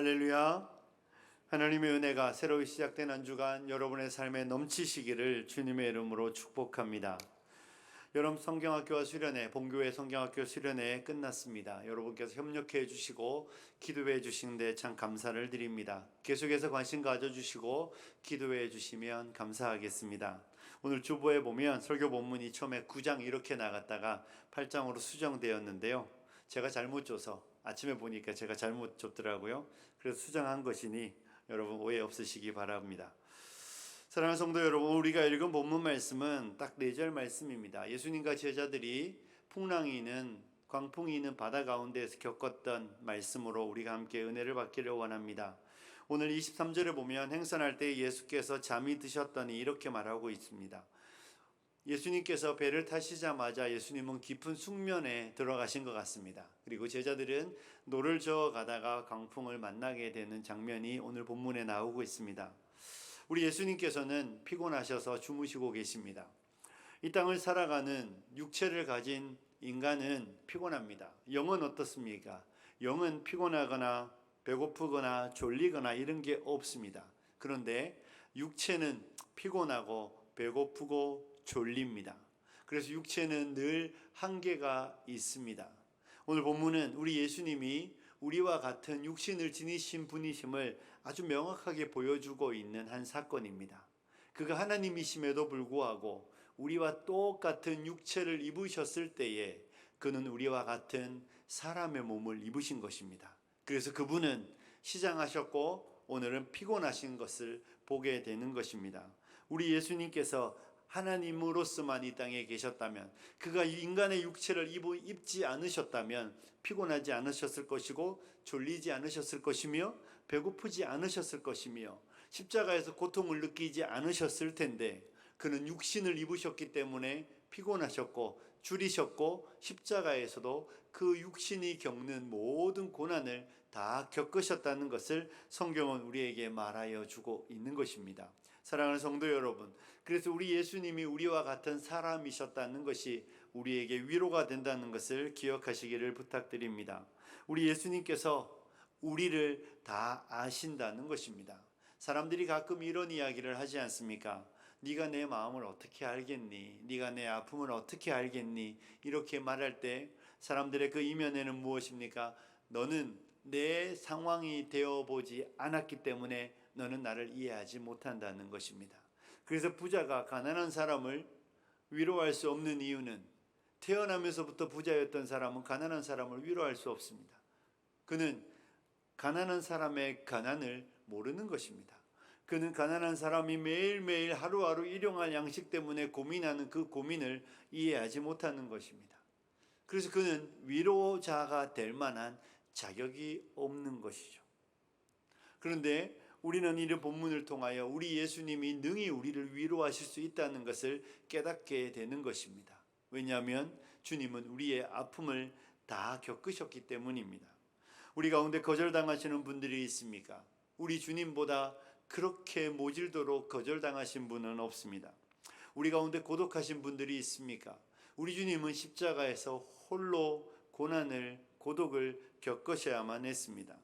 할렐루야. 하나님의 은혜가 새로 시작된 한 주간 여러분의 삶에 넘치시기를 주님의 이름으로 축복합니다. 여러분 성경학교와 수련회, 본교회 성경학교 수련회 끝났습니다. 여러분께서 협력해 주시고 기도해 주시는데 참 감사를 드립니다. 계속해서 관심 가져주시고 기도해 주시면 감사하겠습니다. 오늘 주보에 보면 설교 본문이 처음에 9장 이렇게 나갔다가 8장으로 수정되었는데요. 제가 잘못 줘서 아침에 보니까 제가 잘못 줬더라고요. 그래서 수정한 것이니 여러분 오해 없으시기 바랍니다. 사랑하는 성도 여러분, 우리가 읽은 본문 말씀은 딱 4절 말씀입니다. 예수님과 제자들이 풍랑이 있는, 광풍이 있는 바다 가운데에서 겪었던 말씀으로 우리가 함께 은혜를 받기를 원합니다. 오늘 23절에 보면 행선할 때 예수께서 잠이 드셨더니 이렇게 말하고 있습니다. 예수님께서 배를 타시자마자 예수님은 깊은 숙면에 들어가신 것 같습니다. 그리고 제자들은 노를 저어 가다가 광풍을 만나게 되는 장면이 오늘 본문에 나오고 있습니다. 우리 예수님께서는 피곤하셔서 주무시고 계십니다. 이 땅을 살아가는 육체를 가진 인간은 피곤합니다. 영은 어떻습니까? 영은 피곤하거나 배고프거나 졸리거나 이런 게 없습니다. 그런데 육체는 피곤하고 배고프고 졸립니다. 그래서 육체는 늘 한계가 있습니다. 오늘 본문은 우리 예수님이 우리와 같은 육신을 지니신 분이심을 아주 명확하게 보여주고 있는 한 사건입니다. 그가 하나님이심에도 불구하고 우리와 똑같은 육체를 입으셨을 때에 그는 우리와 같은 사람의 몸을 입으신 것입니다. 그래서 그분은 시장하셨고 오늘은 피곤하신 것을 보게 되는 것입니다. 우리 예수님께서 하나님으로서만 이 땅에 계셨다면, 그가 인간의 육체를 입지 않으셨다면 피곤하지 않으셨을 것이고 졸리지 않으셨을 것이며 배고프지 않으셨을 것이며 십자가에서 고통을 느끼지 않으셨을 텐데, 그는 육신을 입으셨기 때문에 피곤하셨고 줄이셨고 십자가에서도 그 육신이 겪는 모든 고난을 다 겪으셨다는 것을 성경은 우리에게 말하여 주고 있는 것입니다. 사랑하는 성도 여러분, 그래서 우리 예수님이 우리와 같은 사람이셨다는 것이 우리에게 위로가 된다는 것을 기억하시기를 부탁드립니다. 우리 예수님께서 우리를 다 아신다는 것입니다. 사람들이 가끔 이런 이야기를 하지 않습니까? 네가 내 마음을 어떻게 알겠니? 네가 내 아픔을 어떻게 알겠니? 이렇게 말할 때 사람들의 그 이면에는 무엇입니까? 너는 내 상황이 되어보지 않았기 때문에 너는 나를 이해하지 못한다는 것입니다. 그래서 부자가 가난한 사람을 위로할 수 없는 이유는, 태어나면서부터 부자였던 사람은 가난한 사람을 위로할 수 없습니다. 그는 가난한 사람의 가난을 모르는 것입니다. 그는 가난한 사람이 매일매일 하루하루 일용할 양식 때문에 고민하는 그 고민을 이해하지 못하는 것입니다. 그래서 그는 위로자가 될 만한 자격이 없는 것이죠. 그런데 우리는 이런 본문을 통하여 우리 예수님이 능히 우리를 위로하실 수 있다는 것을 깨닫게 되는 것입니다. 왜냐하면 주님은 우리의 아픔을 다 겪으셨기 때문입니다. 우리 가운데 거절당하시는 분들이 있습니까? 우리 주님보다 그렇게 모질도록 거절당하신 분은 없습니다. 우리 가운데 고독하신 분들이 있습니까? 우리 주님은 십자가에서 홀로 고난을, 고독을 겪으셔야만 했습니다.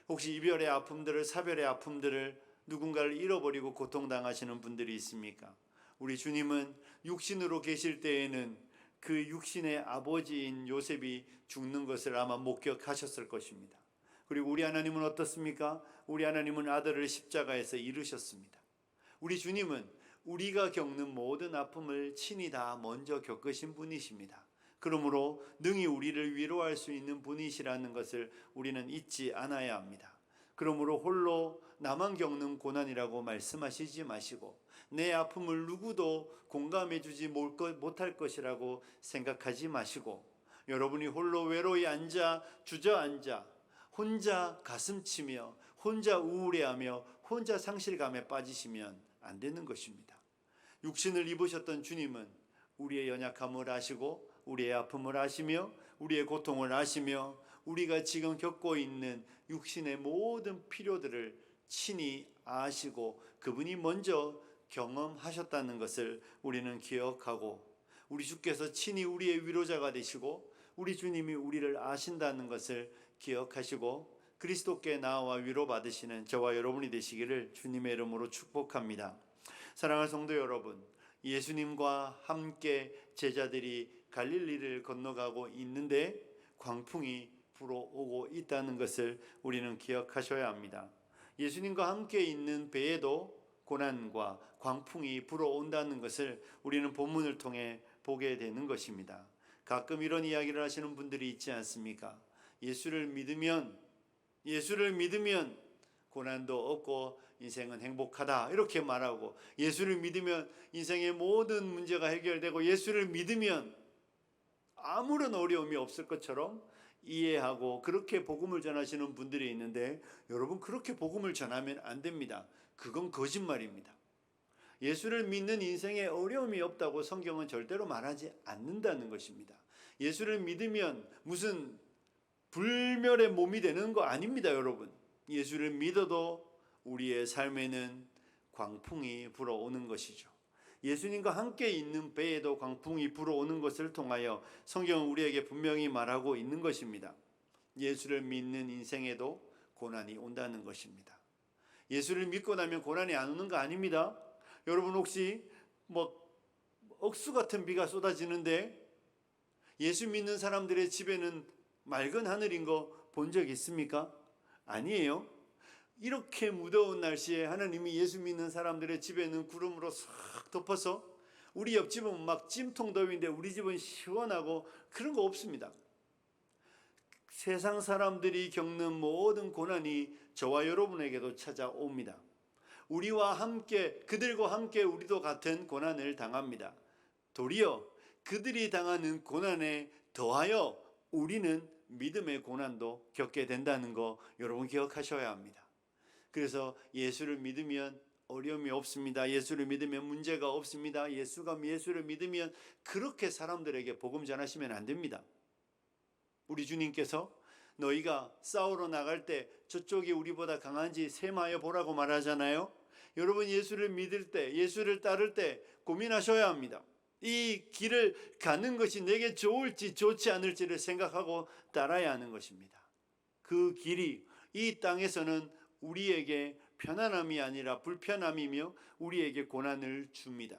혹시 이별의 아픔들을, 사별의 아픔들을, 누군가를 잃어버리고 고통당하시는 분들이 있습니까? 우리 주님은 육신으로 계실 때에는 그 육신의 아버지인 요셉이 죽는 것을 아마 목격하셨을 것입니다. 그리고 우리 하나님은 어떻습니까? 우리 하나님은 아들을 십자가에서 이루셨습니다. 우리 주님은 우리가 겪는 모든 아픔을 친히 다 먼저 겪으신 분이십니다. 그러므로 능히 우리를 위로할 수 있는 분이시라는 것을 우리는 잊지 않아야 합니다. 그러므로 홀로 나만 겪는 고난이라고 말씀하시지 마시고, 내 아픔을 누구도 공감해 주지 못할 것이라고 생각하지 마시고, 여러분이 홀로 외로이 주저앉아 혼자 가슴치며 혼자 우울해하며 혼자 상실감에 빠지시면 안 되는 것입니다. 육신을 입으셨던 주님은 우리의 연약함을 아시고 우리의 아픔을 아시며 우리의 고통을 아시며 우리가 지금 겪고 있는 육신의 모든 필요들을 친히 아시고 그분이 먼저 경험하셨다는 것을 우리는 기억하고, 우리 주께서 친히 우리의 위로자가 되시고 우리 주님이 우리를 아신다는 것을 기억하시고, 그리스도께 나와 위로받으시는 저와 여러분이 되시기를 주님의 이름으로 축복합니다. 사랑하는 성도 여러분, 예수님과 함께 제자들이 갈릴리를 건너가고 있는데 광풍이 불어오고 있다는 것을 우리는 기억하셔야 합니다. 예수님과 함께 있는 배에도 고난과 광풍이 불어온다는 것을 우리는 본문을 통해 보게 되는 것입니다. 가끔 이런 이야기를 하시는 분들이 있지 않습니까? 예수를 믿으면 고난도 없고 인생은 행복하다 이렇게 말하고, 예수를 믿으면 인생의 모든 문제가 해결되고, 예수를 믿으면 아무런 어려움이 없을 것처럼 이해하고 그렇게 복음을 전하시는 분들이 있는데, 여러분, 그렇게 복음을 전하면 안 됩니다. 그건 거짓말입니다. 예수를 믿는 인생에 어려움이 없다고 성경은 절대로 말하지 않는다는 것입니다. 예수를 믿으면 무슨 불멸의 몸이 되는 거 아닙니다, 여러분. 예수를 믿어도 우리의 삶에는 광풍이 불어오는 것이죠. 예수님과 함께 있는 배에도 광풍이 불어오는 것을 통하여 성경은 우리에게 분명히 말하고 있는 것입니다. 예수를 믿는 인생에도 고난이 온다는 것입니다. 예수를 믿고 나면 고난이 안 오는 거 아닙니다. 여러분, 혹시 억수 같은 비가 쏟아지는데 예수 믿는 사람들의 집에는 맑은 하늘인 거 본 적 있습니까? 아니에요. 이렇게 무더운 날씨에 하나님이 예수 믿는 사람들의 집에는 구름으로 싹 덮어서, 우리 옆집은 막 찜통 더위인데 우리 집은 시원하고 그런 거 없습니다. 세상 사람들이 겪는 모든 고난이 저와 여러분에게도 찾아옵니다. 우리와 함께, 그들과 함께 우리도 같은 고난을 당합니다. 도리어 그들이 당하는 고난에 더하여 우리는 믿음의 고난도 겪게 된다는 거 여러분 기억하셔야 합니다. 그래서 예수를 믿으면 어려움이 없습니다. 예수를 믿으면 문제가 없습니다. 예수를 믿으면, 그렇게 사람들에게 복음 전하시면 안 됩니다. 우리 주님께서 너희가 싸우러 나갈 때 저쪽이 우리보다 강한지 셈하여 보라고 말하잖아요. 여러분, 예수를 믿을 때, 예수를 따를 때 고민하셔야 합니다. 이 길을 가는 것이 내게 좋을지 좋지 않을지를 생각하고 따라야 하는 것입니다. 그 길이 이 땅에서는 우리에게 편안함이 아니라 불편함이며 우리에게 고난을 줍니다.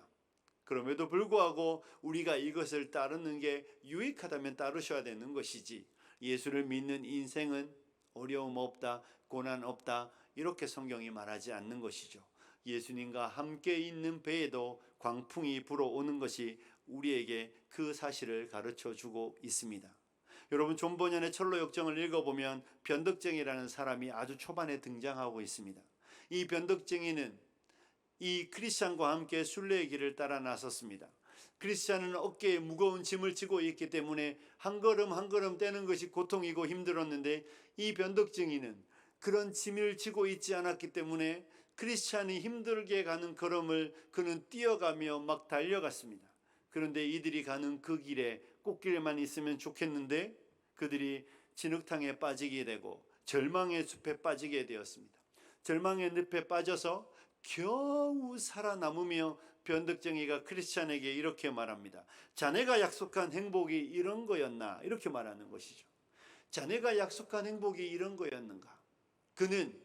그럼에도 불구하고 우리가 이것을 따르는 게 유익하다면 따르셔야 되는 것이지, 예수를 믿는 인생은 어려움 없다, 고난 없다, 이렇게 성경이 말하지 않는 것이죠. 예수님과 함께 있는 배에도 광풍이 불어오는 것이 우리에게 그 사실을 가르쳐 주고 있습니다. 여러분, 존 버년의 철로 역정을 읽어보면 변덕쟁이라는 사람이 아주 초반에 등장하고 있습니다. 이 변덕쟁이는 이 크리스찬과 함께 순례의 길을 따라 나섰습니다. 크리스찬은 어깨에 무거운 짐을 지고 있기 때문에 한 걸음 한 걸음 떼는 것이 고통이고 힘들었는데, 이 변덕쟁이는 그런 짐을 지고 있지 않았기 때문에 크리스찬이 힘들게 가는 걸음을 그는 뛰어가며 막 달려갔습니다. 그런데 이들이 가는 그 길에 꽃길만 있으면 좋겠는데 그들이 진흙탕에 빠지게 되고 절망의 숲에 빠지게 되었습니다. 절망의 늪에 빠져서 겨우 살아남으며 변덕쟁이가 크리스찬에게 이렇게 말합니다. 자네가 약속한 행복이 이런 거였나? 이렇게 말하는 것이죠. 자네가 약속한 행복이 이런 거였는가? 그는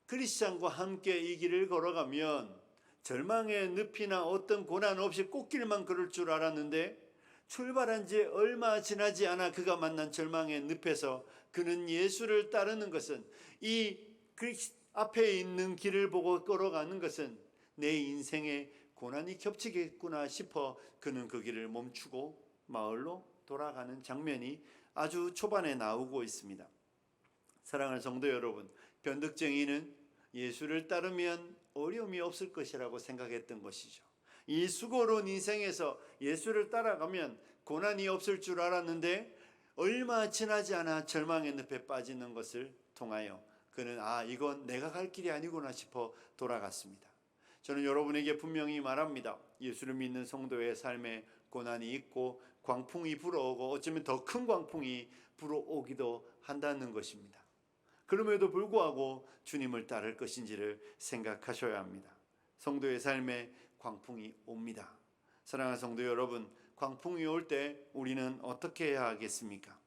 크리스찬과 함께 이 길을 걸어가면 절망의 늪이나 어떤 고난 없이 꽃길만 걸을 줄 알았는데, 출발한 지 얼마 지나지 않아 그가 만난 절망의 늪에서 그는 예수를 따르는 것은, 이 앞에 있는 길을 보고 걸어가는 것은 내 인생에 고난이 겹치겠구나 싶어 그는 그 길을 멈추고 마을로 돌아가는 장면이 아주 초반에 나오고 있습니다. 사랑하는 성도 여러분, 변덕쟁이는 예수를 따르면 어려움이 없을 것이라고 생각했던 것이죠. 이 수고로운 인생에서 예수를 따라가면 고난이 없을 줄 알았는데, 얼마 지나지 않아 절망의 늪에 빠지는 것을 통하여 그는 이건 내가 갈 길이 아니구나 싶어 돌아갔습니다. 저는 여러분에게 분명히 말합니다. 예수를 믿는 성도의 삶에 고난이 있고 광풍이 불어오고 어쩌면 더 큰 광풍이 불어오기도 한다는 것입니다. 그럼에도 불구하고 주님을 따를 것인지를 생각하셔야 합니다. 성도의 삶에 광풍이 옵니다. 사랑하는 성도 여러분, 광풍이 올 때 우리는 어떻게 해야 하겠습니까?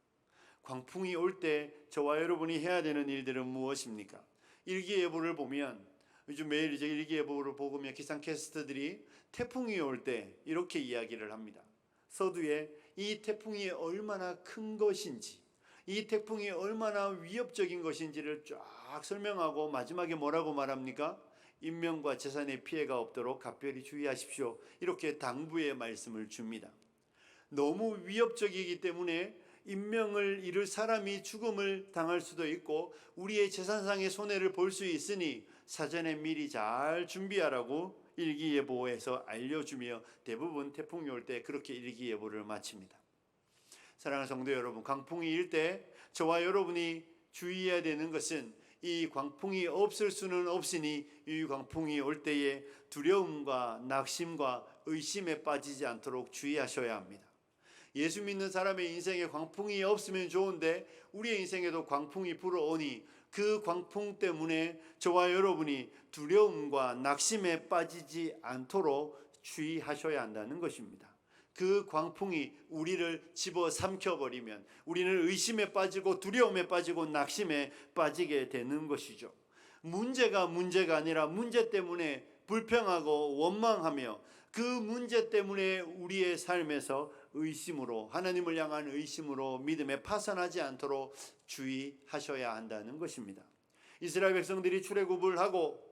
광풍이 올 때 저와 여러분이 해야 되는 일들은 무엇입니까? 일기예보를 보면 요즘 매일 이제 일기예보를 보면 기상캐스터들이 태풍이 올 때 이렇게 이야기를 합니다. 서두에 이 태풍이 얼마나 큰 것인지, 이 태풍이 얼마나 위협적인 것인지를 쫙 설명하고 마지막에 뭐라고 말합니까? 인명과 재산의 피해가 없도록 각별히 주의하십시오. 이렇게 당부의 말씀을 줍니다. 너무 위협적이기 때문에 인명을 잃을 사람이 죽음을 당할 수도 있고 우리의 재산상의 손해를 볼 수 있으니 사전에 미리 잘 준비하라고 일기예보에서 알려주며 대부분 태풍이 올 때 그렇게 일기예보를 마칩니다. 사랑하는 성도 여러분, 광풍이 일 때 저와 여러분이 주의해야 되는 것은 이 광풍이 없을 수는 없으니 이 광풍이 올 때에 두려움과 낙심과 의심에 빠지지 않도록 주의하셔야 합니다. 예수 믿는 사람의 인생에 광풍이 없으면 좋은데 우리의 인생에도 광풍이 불어오니 그 광풍 때문에 저와 여러분이 두려움과 낙심에 빠지지 않도록 주의하셔야 한다는 것입니다. 그 광풍이 우리를 집어삼켜버리면 우리는 의심에 빠지고 두려움에 빠지고 낙심에 빠지게 되는 것이죠. 문제가 아니라 문제 때문에 불평하고 원망하며 그 문제 때문에 우리의 삶에서 의심으로, 하나님을 향한 의심으로 믿음에 파산하지 않도록 주의하셔야 한다는 것입니다. 이스라엘 백성들이 출애굽을 하고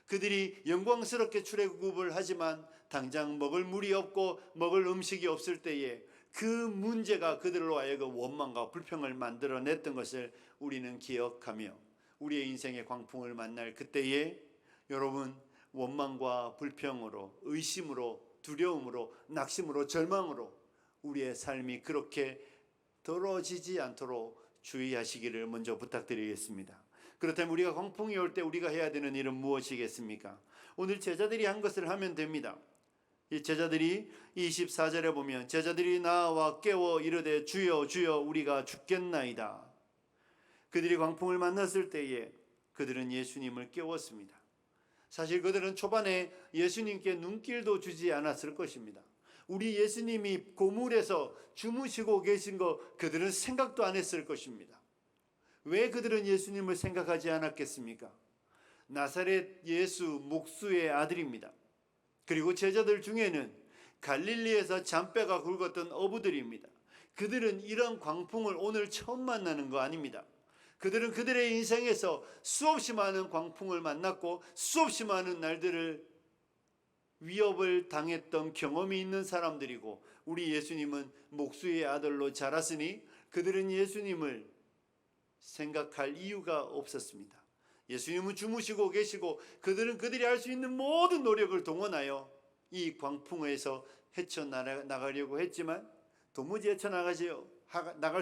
그들이 영광스럽게 출애굽을 하지만 당장 먹을 물이 없고 먹을 음식이 없을 때에 그 문제가 그들로 하여금 원망과 불평을 만들어냈던 것을 우리는 기억하며 우리의 인생의 광풍을 만날 그때에 여러분 원망과 불평으로, 의심으로, 두려움으로, 낙심으로, 절망으로 우리의 삶이 그렇게 더러워지지 않도록 주의하시기를 먼저 부탁드리겠습니다. 그렇다면 우리가 광풍이 올 때 우리가 해야 되는 일은 무엇이겠습니까? 오늘 제자들이 한 것을 하면 됩니다. 이 제자들이 24절에 보면 제자들이 나와 깨워 이르되 주여 주여 우리가 죽겠나이다. 그들이 광풍을 만났을 때에 그들은 예수님을 깨웠습니다. 사실 그들은 초반에 예수님께 눈길도 주지 않았을 것입니다. 우리 예수님이 고물에서 주무시고 계신 거 그들은 생각도 안 했을 것입니다. 왜 그들은 예수님을 생각하지 않았겠습니까? 나사렛 예수 목수의 아들입니다. 그리고 제자들 중에는 갈릴리에서 잔뼈가 굵었던 어부들입니다. 그들은 이런 광풍을 오늘 처음 만나는 거 아닙니다. 그들은 그들의 인생에서 수없이 많은 광풍을 만났고 수없이 많은 날들을 위협을 당했던 경험이 있는 사람들이고 우리 예수님은 목수의 아들로 자랐으니 그들은 예수님을 생각할 이유가 없었습니다. 예수님은 주무시고 계시고 그들은 그들이 할 수 있는 모든 노력을 동원하여 이 광풍에서 헤쳐나가려고 했지만 도무지 헤쳐나갈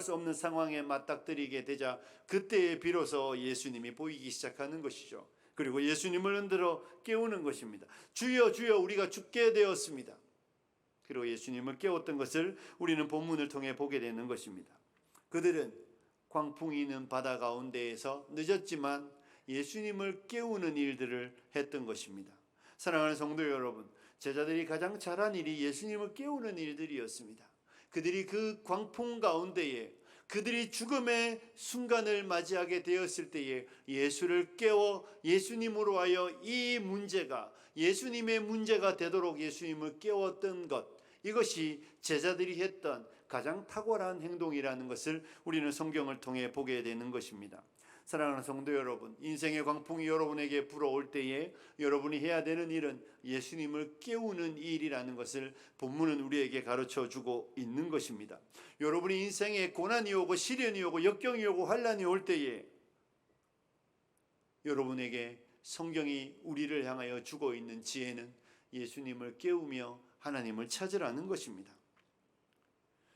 수 없는 상황에 맞닥뜨리게 되자 그때에 비로소 예수님이 보이기 시작하는 것이죠. 그리고 예수님을 흔들어 깨우는 것입니다. 주여 주여 우리가 죽게 되었습니다. 그리고 예수님을 깨웠던 것을 우리는 본문을 통해 보게 되는 것입니다. 그들은 광풍이 있는 바다 가운데에서 늦었지만 예수님을 깨우는 일들을 했던 것입니다. 사랑하는 성도 여러분, 제자들이 가장 잘한 일이 예수님을 깨우는 일들이었습니다. 그들이 그 광풍 가운데에 그들이 죽음의 순간을 맞이하게 되었을 때에 예수를 깨워 예수님으로 하여 이 문제가 예수님의 문제가 되도록 예수님을 깨웠던 것, 이것이 제자들이 했던 가장 탁월한 행동이라는 것을 우리는 성경을 통해 보게 되는 것입니다. 사랑하는 성도 여러분, 인생의 광풍이 여러분에게 불어올 때에 여러분이 해야 되는 일은 예수님을 깨우는 일이라는 것을 본문은 우리에게 가르쳐주고 있는 것입니다. 여러분이 인생에 고난이 오고 시련이 오고 역경이 오고 환난이 올 때에 여러분에게 성경이 우리를 향하여 주고 있는 지혜는 예수님을 깨우며 하나님을 찾으라는 것입니다.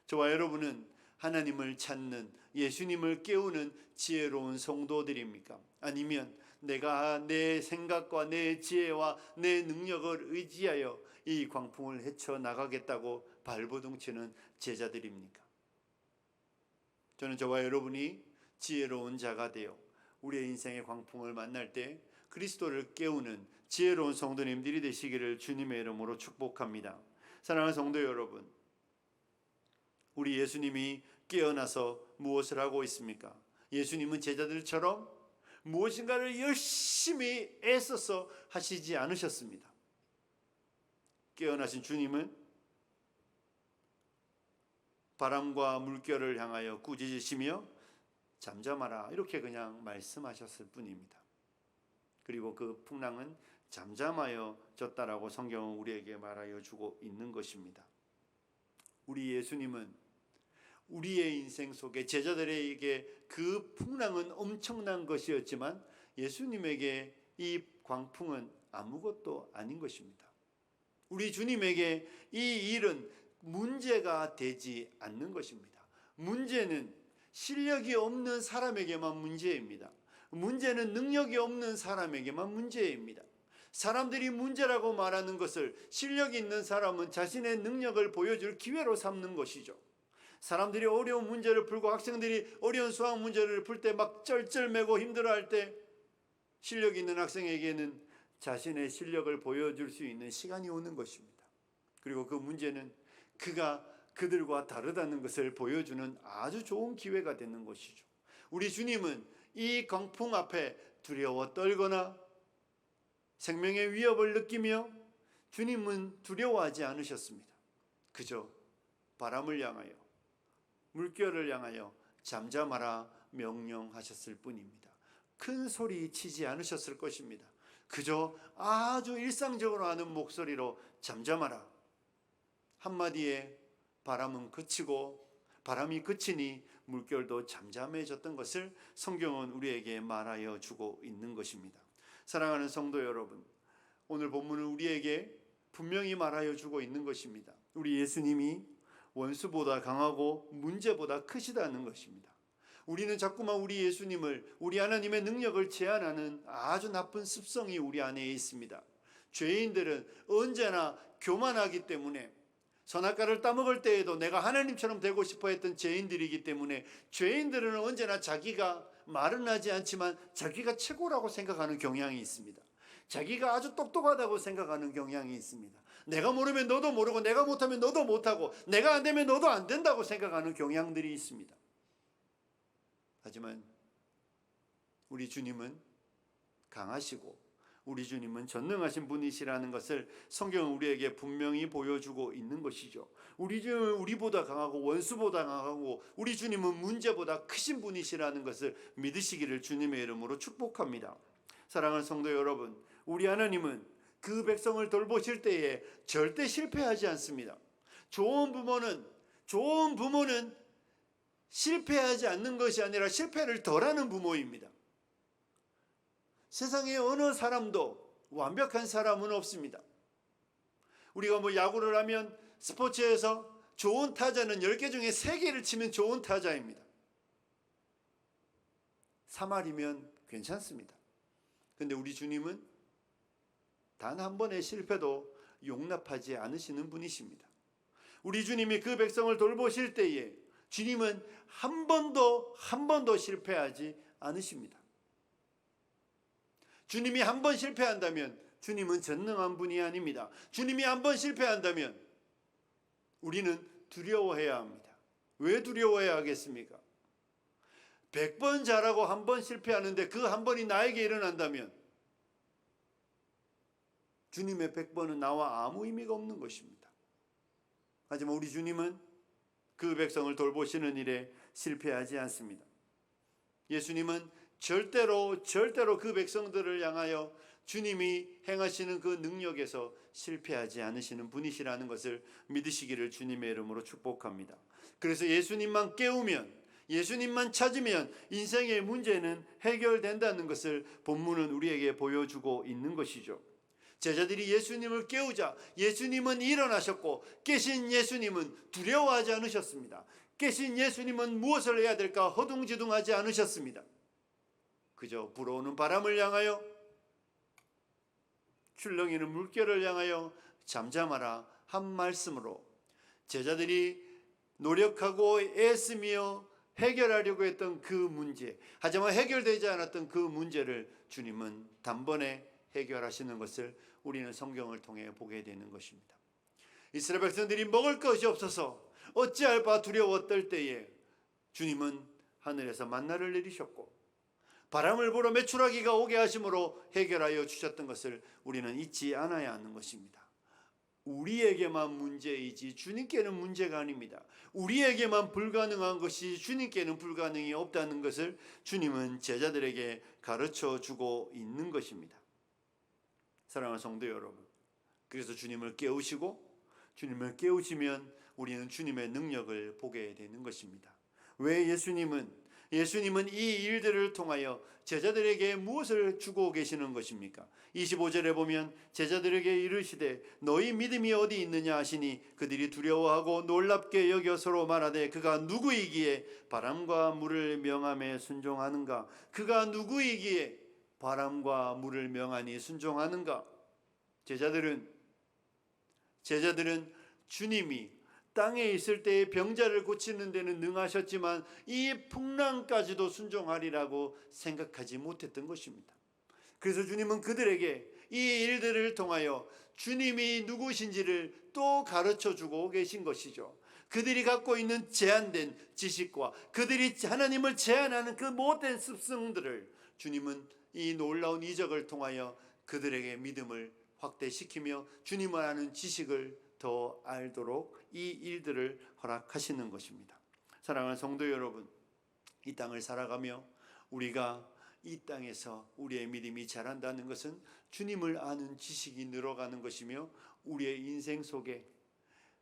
저와 여러분은 하나님을 찾는, 예수님을 깨우는 지혜로운 성도들입니까? 아니면 내가 내 생각과 내 지혜와 내 능력을 의지하여 이 광풍을 헤쳐나가겠다고 발버둥치는 제자들입니까? 저는 저와 여러분이 지혜로운 자가 되어 우리의 인생의 광풍을 만날 때 그리스도를 깨우는 지혜로운 성도님들이 되시기를 주님의 이름으로 축복합니다. 사랑하는 성도 여러분, 우리 예수님이 깨어나서 무엇을 하고 있습니까? 예수님은 제자들처럼 무엇인가를 열심히 애써서 하시지 않으셨습니다. 깨어나신 주님은 바람과 물결을 향하여 꾸짖으시며 잠잠하라 이렇게 그냥 말씀하셨을 뿐입니다. 그리고 그 풍랑은 잠잠하여 졌다라고 성경은 우리에게 말하여 주고 있는 것입니다. 우리 예수님은 우리의 인생 속에 제자들에게 그 풍랑은 엄청난 것이었지만 예수님에게 이 광풍은 아무것도 아닌 것입니다. 우리 주님에게 이 일은 문제가 되지 않는 것입니다. 문제는 실력이 없는 사람에게만 문제입니다. 문제는 능력이 없는 사람에게만 문제입니다. 사람들이 문제라고 말하는 것을 실력이 있는 사람은 자신의 능력을 보여줄 기회로 삼는 것이죠. 사람들이 어려운 문제를 풀고 학생들이 어려운 수학 문제를 풀 때 막 쩔쩔매고 힘들어할 때 실력 있는 학생에게는 자신의 실력을 보여줄 수 있는 시간이 오는 것입니다. 그리고 그 문제는 그가 그들과 다르다는 것을 보여주는 아주 좋은 기회가 되는 것이죠. 우리 주님은 이 광풍 앞에 두려워 떨거나 생명의 위협을 느끼며 주님은 두려워하지 않으셨습니다. 그저 바람을 향하여 물결을 향하여 잠잠하라 명령하셨을 뿐입니다. 큰 소리 치지 않으셨을 것입니다. 그저 아주 일상적으로 하는 목소리로 잠잠하라. 한마디에 바람은 그치고 바람이 그치니 물결도 잠잠해졌던 것을 성경은 우리에게 말하여 주고 있는 것입니다. 사랑하는 성도 여러분, 오늘 본문은 우리에게 분명히 말하여 주고 있는 것입니다. 우리 예수님이 원수보다 강하고 문제보다 크시다는 것입니다. 우리는 자꾸만 우리 예수님을, 우리 하나님의 능력을 제한하는 아주 나쁜 습성이 우리 안에 있습니다. 죄인들은 언제나 교만하기 때문에 선악과를 따먹을 때에도 내가 하나님처럼 되고 싶어 했던 죄인들이기 때문에 죄인들은 언제나 자기가 말은 하지 않지만 자기가 최고라고 생각하는 경향이 있습니다. 자기가 아주 똑똑하다고 생각하는 경향이 있습니다. 내가 모르면 너도 모르고 내가 못하면 너도 못하고 내가 안 되면 너도 안 된다고 생각하는 경향들이 있습니다. 하지만 우리 주님은 강하시고 우리 주님은 전능하신 분이시라는 것을 성경은 우리에게 분명히 보여주고 있는 것이죠. 우리 주님은 우리보다 강하고 원수보다 강하고 우리 주님은 문제보다 크신 분이시라는 것을 믿으시기를 주님의 이름으로 축복합니다. 사랑하는 성도 여러분, 우리 하나님은 그 백성을 돌보실 때에 절대 실패하지 않습니다. 좋은 부모는 실패하지 않는 것이 아니라 실패를 덜하는 부모입니다. 세상에 어느 사람도 완벽한 사람은 없습니다. 우리가 야구를 하면 스포츠에서 좋은 타자는 10개 중에 3개를 치면 좋은 타자입니다. 3할이면 괜찮습니다. 그런데 우리 주님은 단 한 번의 실패도 용납하지 않으시는 분이십니다. 우리 주님이 그 백성을 돌보실 때에 주님은 한 번도 실패하지 않으십니다. 주님이 한 번 실패한다면 주님은 전능한 분이 아닙니다. 주님이 한 번 실패한다면 우리는 두려워해야 합니다. 왜 두려워해야 하겠습니까? 100번 잘하고 한 번 실패하는데 그 한 번이 나에게 일어난다면 주님의 100번은 나와 아무 의미가 없는 것입니다. 하지만 우리 주님은 그 백성을 돌보시는 일에 실패하지 않습니다. 예수님은 절대로 그 백성들을 향하여 주님이 행하시는 그 능력에서 실패하지 않으시는 분이시라는 것을 믿으시기를 주님의 이름으로 축복합니다. 그래서 예수님만 깨우면, 예수님만 찾으면 인생의 문제는 해결된다는 것을 본문은 우리에게 보여주고 있는 것이죠. 제자들이 예수님을 깨우자 예수님은 일어나셨고 깨신 예수님은 두려워하지 않으셨습니다. 깨신 예수님은 무엇을 해야 될까 허둥지둥하지 않으셨습니다. 그저 불어오는 바람을 향하여 출렁이는 물결을 향하여 잠잠하라 한 말씀으로 제자들이 노력하고 애쓰며 해결하려고 했던 그 문제, 하지만 해결되지 않았던 그 문제를 주님은 단번에 해결하시는 것을 우리는 성경을 통해 보게 되는 것입니다. 이스라엘 백성들이 먹을 것이 없어서 어찌할 바 두려워 떨 때에 주님은 하늘에서 만나를 내리셨고 바람을 불어 메추라기가 오게 하심으로 해결하여 주셨던 것을 우리는 잊지 않아야 하는 것입니다. 우리에게만 문제이지 주님께는 문제가 아닙니다. 우리에게만 불가능한 것이 주님께는 불가능이 없다는 것을 주님은 제자들에게 가르쳐 주고 있는 것입니다. 사랑하는 성도 여러분, 그래서 주님을 깨우시고 주님을 깨우시면 우리는 주님의 능력을 보게 되는 것입니다. 왜 예수님은 이 일들을 통하여 제자들에게 무엇을 주고 계시는 것입니까? 25절에 보면 제자들에게 이르시되 너희 믿음이 어디 있느냐 하시니 그들이 두려워하고 놀랍게 여겨 서로 말하되 그가 누구이기에 바람과 물을 명함에 순종하는가? 그가 누구이기에 바람과 물을 명하니 순종하는가? 제자들은 주님이 땅에 있을 때의 병자를 고치는 데는 능하셨지만 이 풍랑까지도 순종하리라고 생각하지 못했던 것입니다. 그래서 주님은 그들에게 이 일들을 통하여 주님이 누구신지를 또 가르쳐주고 계신 것이죠. 그들이 갖고 있는 제한된 지식과 그들이 하나님을 제한하는 그 못된 습성들을 주님은 이 놀라운 이적을 통하여 그들에게 믿음을 확대시키며 주님을 아는 지식을 더 알도록 이 일들을 허락하시는 것입니다. 사랑하는 성도 여러분, 이 땅을 살아가며 우리가 이 땅에서 우리의 믿음이 자란다는 것은 주님을 아는 지식이 늘어가는 것이며 우리의 인생 속에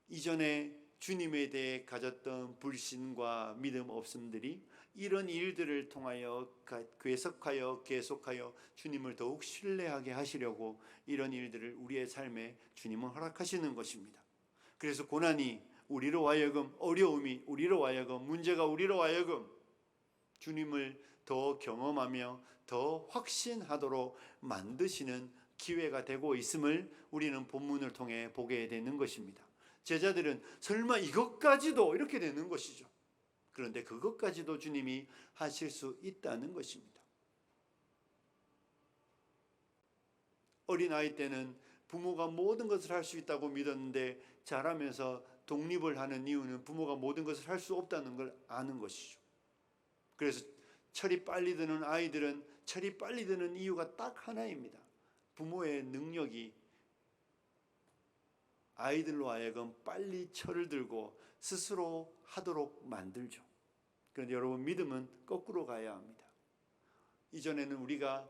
이전에 주님에 대해 가졌던 불신과 믿음 없음들이 이런 일들을 통하여 계속하여 주님을 더욱 신뢰하게 하시려고 이런 일들을 우리의 삶에 주님은 허락하시는 것입니다. 그래서 고난이 우리로 하여금, 어려움이 우리로 하여금, 문제가 우리로 하여금 주님을 더 경험하며 더 확신하도록 만드시는 기회가 되고 있음을 우리는 본문을 통해 보게 되는 것입니다. 제자들은 설마 이것까지도 이렇게 되는 것이죠. 그런데 그것까지도 주님이 하실 수 있다는 것입니다. 어린아이 때는 부모가 모든 것을 할 수 있다고 믿었는데 자라면서 독립을 하는 이유는 부모가 모든 것을 할 수 없다는 걸 아는 것이죠. 그래서 철이 빨리 드는 아이들은 철이 빨리 드는 이유가 딱 하나입니다. 부모의 능력이 아이들로 하여금 빨리 철을 들고 스스로 하도록 만들죠. 그런데 여러분, 믿음은 거꾸로 가야 합니다. 이전에는 우리가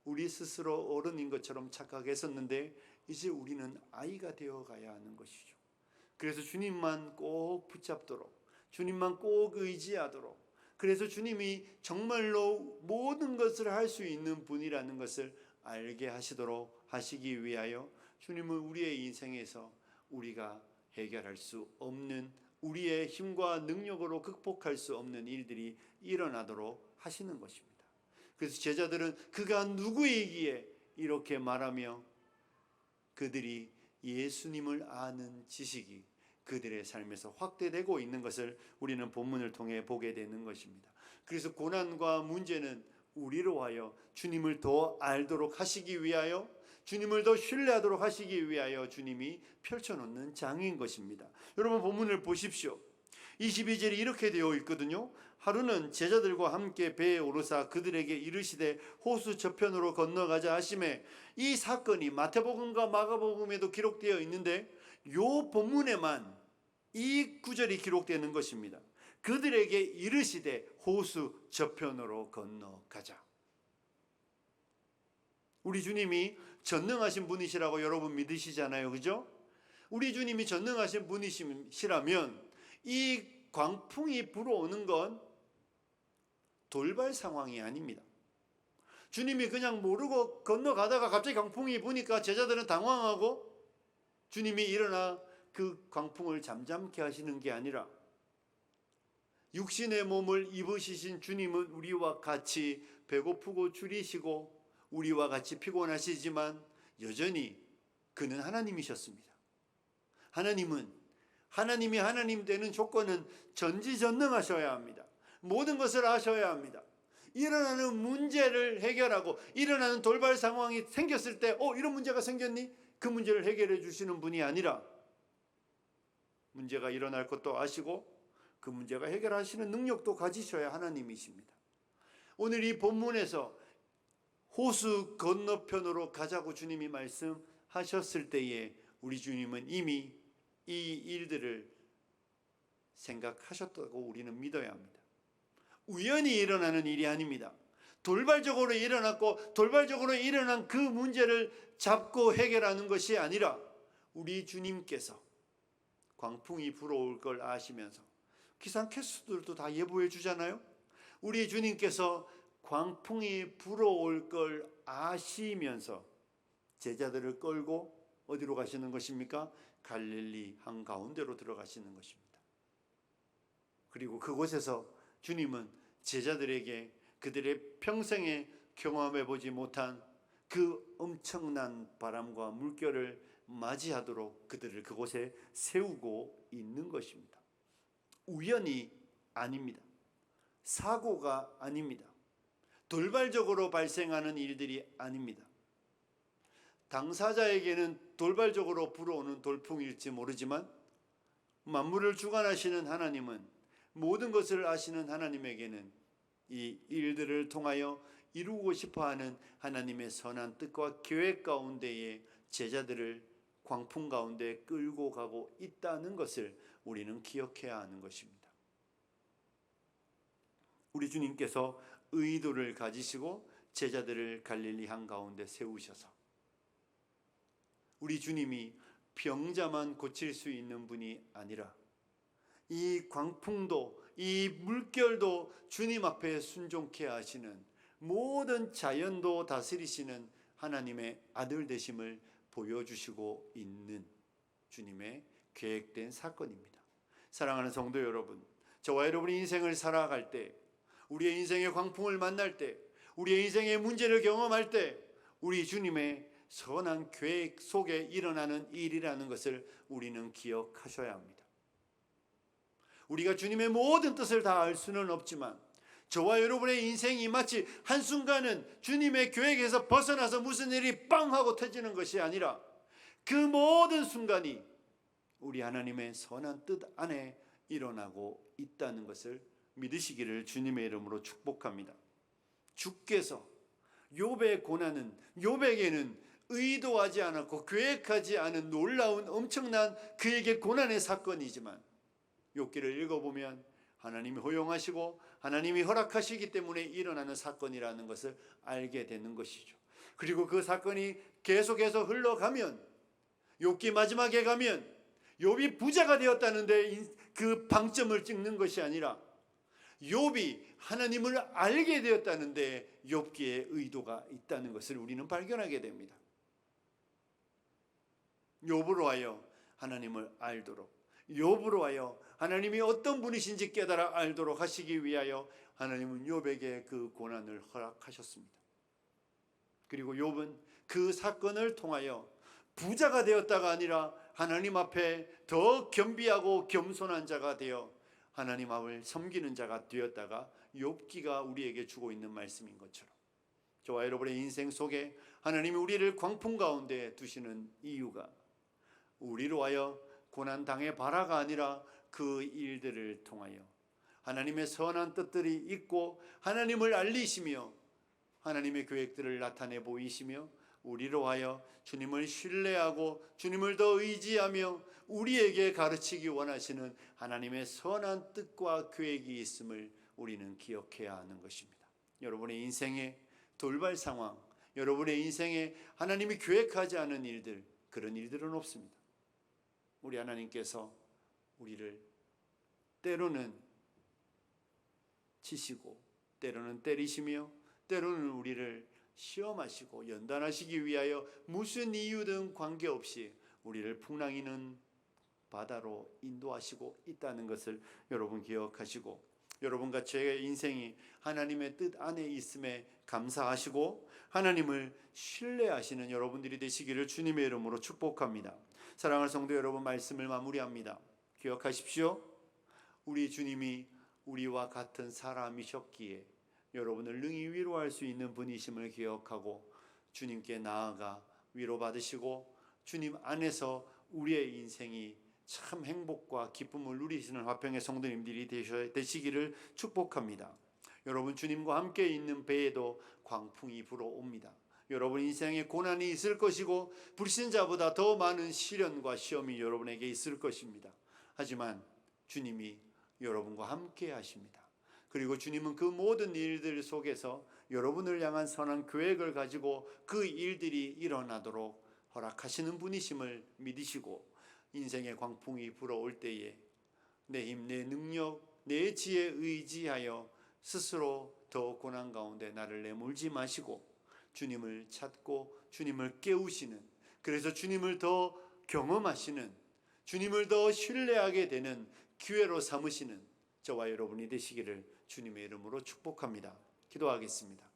우리 스스로 어른인 것처럼 착각했었는데 이제 우리는 아이가 되어 가야 하는 것이죠. 그래서 주님만 꼭 붙잡도록, 주님만 꼭 의지하도록, 그래서 주님이 정말로 모든 것을 할 수 있는 분이라는 것을 알게 하시도록 하시기 위하여 주님은 우리의 인생에서 우리가 해결할 수 없는, 우리의 힘과 능력으로 극복할 수 없는 일들이 일어나도록 하시는 것입니다. 그래서 제자들은 그가 누구이기에 이렇게 말하며 그들이 예수님을 아는 지식이 그들의 삶에서 확대되고 있는 것을 우리는 본문을 통해 보게 되는 것입니다. 그래서 고난과 문제는 우리로 하여 주님을 더 알도록 하시기 위하여, 주님을 더 신뢰하도록 하시기 위하여 주님이 펼쳐놓는 장인 것입니다. 여러분, 본문을 보십시오. 22절이 이렇게 되어 있거든요. 하루는 제자들과 함께 배에 오르사 그들에게 이르시되 호수 저편으로 건너가자 하시매, 이 사건이 마태복음과 마가복음에도 기록되어 있는데 요 본문에만 이 구절이 기록되는 것입니다. 그들에게 이르시되 호수 저편으로 건너가자. 우리 주님이 전능하신 분이시라고 여러분 믿으시잖아요, 그죠? 우리 주님이 전능하신 분이시라면 이 광풍이 불어오는 건 돌발 상황이 아닙니다. 주님이 그냥 모르고 건너가다가 갑자기 광풍이 부니까 제자들은 당황하고 주님이 일어나 그 광풍을 잠잠케 하시는 게 아니라 육신의 몸을 입으시신 주님은 우리와 같이 배고프고 줄이시고 우리와 같이 피곤하시지만 여전히 그는 하나님이셨습니다. 하나님이 하나님 되는 조건은 전지전능하셔야 합니다. 모든 것을 아셔야 합니다. 일어나는 문제를 해결하고 일어나는 돌발 상황이 생겼을 때 이런 문제가 생겼니? 그 문제를 해결해 주시는 분이 아니라 문제가 일어날 것도 아시고 그 문제가 해결하시는 능력도 가지셔야 하나님이십니다. 오늘 이 본문에서 호수 건너편으로 가자고 주님이 말씀하셨을 때에 우리 주님은 이미 이 일들을 생각하셨다고 우리는 믿어야 합니다. 우연히 일어나는 일이 아닙니다. 돌발적으로 일어났고 돌발적으로 일어난 그 문제를 잡고 해결하는 것이 아니라 우리 주님께서 광풍이 불어올 걸 아시면서, 기상캐스터들도 다 예보해 주잖아요. 우리 주님께서 광풍이 불어올 걸 아시면서 제자들을 끌고 어디로 가시는 것입니까? 갈릴리 한가운데로 들어가시는 것입니다. 그리고 그곳에서 주님은 제자들에게 그들의 평생에 경험해 보지 못한 그 엄청난 바람과 물결을 맞이하도록 그들을 그곳에 세우고 있는 것입니다. 우연이 아닙니다. 사고가 아닙니다. 돌발적으로 발생하는 일들이 아닙니다. 당사자에게는 돌발적으로 불어오는 돌풍일지 모르지만 만물을 주관하시는 하나님은, 모든 것을 아시는 하나님에게는 이 일들을 통하여 이루고 싶어하는 하나님의 선한 뜻과 계획 가운데에 제자들을 광풍 가운데 끌고 가고 있다는 것을 우리는 기억해야 하는 것입니다. 우리 주님께서 의도를 가지시고 제자들을 갈릴리 한가운데 세우셔서 우리 주님이 병자만 고칠 수 있는 분이 아니라 이 광풍도 이 물결도 주님 앞에 순종케 하시는, 모든 자연도 다스리시는 하나님의 아들 되심을 보여주시고 있는 주님의 계획된 사건입니다. 사랑하는 성도 여러분, 저와 여러분이 인생을 살아갈 때, 우리의 인생의 광풍을 만날 때, 우리의 인생의 문제를 경험할 때 우리 주님의 선한 계획 속에 일어나는 일이라는 것을 우리는 기억하셔야 합니다. 우리가 주님의 모든 뜻을 다 알 수는 없지만 저와 여러분의 인생이 마치 한순간은 주님의 계획에서 벗어나서 무슨 일이 빵 하고 터지는 것이 아니라 그 모든 순간이 우리 하나님의 선한 뜻 안에 일어나고 있다는 것을 믿으시기를 주님의 이름으로 축복합니다. 주께서 욥의 고난은, 욥에게는 의도하지 않았고 계획하지 않은 놀라운 엄청난 그에게 고난의 사건이지만 욥기를 읽어보면 하나님이 허용하시고 하나님이 허락하시기 때문에 일어나는 사건이라는 것을 알게 되는 것이죠. 그리고 그 사건이 계속해서 흘러가면, 욥기 마지막에 가면 욥이 부자가 되었다는데 그 방점을 찍는 것이 아니라 욥이 하나님을 알게 되었다는데 욥기의 의도가 있다는 것을 우리는 발견하게 됩니다. 욥으로 하여 하나님을 알도록, 욥으로 하여 하나님이 어떤 분이신지 깨달아 알도록 하시기 위하여 하나님은 욥에게 그 고난을 허락하셨습니다. 그리고 욥은 그 사건을 통하여 부자가 되었다가 아니라 하나님 앞에 더 겸비하고 겸손한 자가 되어 하나님 앞을 섬기는 자가 되었다가 욥기가 우리에게 주고 있는 말씀인 것처럼, 저와 여러분의 인생 속에 하나님이 우리를 광풍 가운데 두시는 이유가 우리로 하여 고난 당해 봐라가 아니라 그 일들을 통하여 하나님의 선한 뜻들이 있고 하나님을 알리시며 하나님의 계획들을 나타내 보이시며 우리로 하여 주님을 신뢰하고 주님을 더 의지하며 우리에게 가르치기 원하시는 하나님의 선한 뜻과 계획이 있음을 우리는 기억해야 하는 것입니다. 여러분의 인생의 돌발 상황, 여러분의 인생에 하나님이 계획하지 않은 일들, 그런 일들은 없습니다. 우리 하나님께서 우리를 때로는 치시고 때로는 때리시며 때로는 우리를 시험하시고 연단하시기 위하여 무슨 이유든 관계없이 우리를 풍랑이는 바다로 인도하시고 있다는 것을 여러분 기억하시고, 여러분과 제 인생이 하나님의 뜻 안에 있음에 감사하시고 하나님을 신뢰하시는 여러분들이 되시기를 주님의 이름으로 축복합니다. 사랑하는 성도 여러분, 말씀을 마무리합니다. 기억하십시오. 우리 주님이 우리와 같은 사람이셨기에 여러분을 능히 위로할 수 있는 분이심을 기억하고 주님께 나아가 위로받으시고 주님 안에서 우리의 인생이 참 행복과 기쁨을 누리시는 화평의 성도님들이 되시기를 축복합니다. 여러분, 주님과 함께 있는 배에도 광풍이 불어옵니다. 여러분 인생에 고난이 있을 것이고 불신자보다 더 많은 시련과 시험이 여러분에게 있을 것입니다. 하지만 주님이 여러분과 함께 하십니다. 그리고 주님은 그 모든 일들 속에서 여러분을 향한 선한 계획을 가지고 그 일들이 일어나도록 허락하시는 분이심을 믿으시고, 인생의 광풍이 불어올 때에 내 힘, 내 능력, 내 지혜에 의지하여 스스로 더 고난 가운데 나를 내몰지 마시고 주님을 찾고 주님을 깨우시는, 그래서 주님을 더 경험하시는, 주님을 더 신뢰하게 되는 기회로 삼으시는 저와 여러분이 되시기를 주님의 이름으로 축복합니다. 기도하겠습니다.